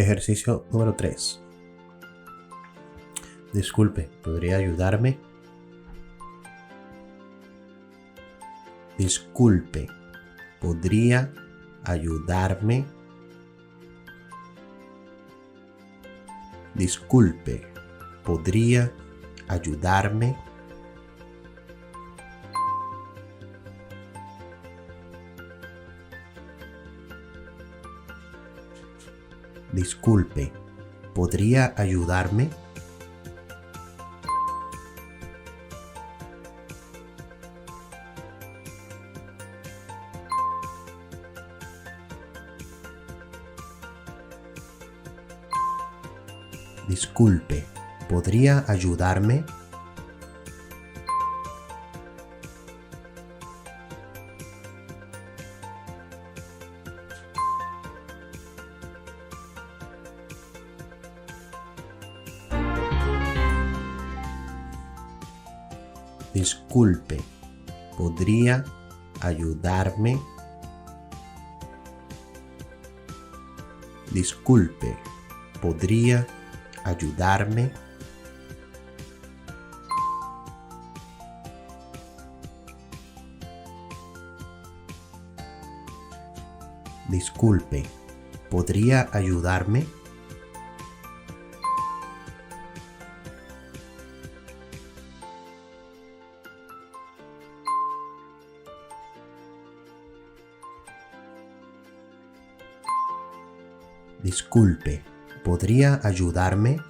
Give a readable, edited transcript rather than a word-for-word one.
Ejercicio número 3. Disculpe, ¿podría ayudarme? Disculpe, ¿podría ayudarme? Disculpe, ¿podría ayudarme? Disculpe, ¿podría ayudarme? Disculpe, ¿podría ayudarme? Disculpe, ¿podría ayudarme? Disculpe, ¿podría ayudarme? Disculpe, ¿podría ayudarme? Disculpe, ¿podría ayudarme?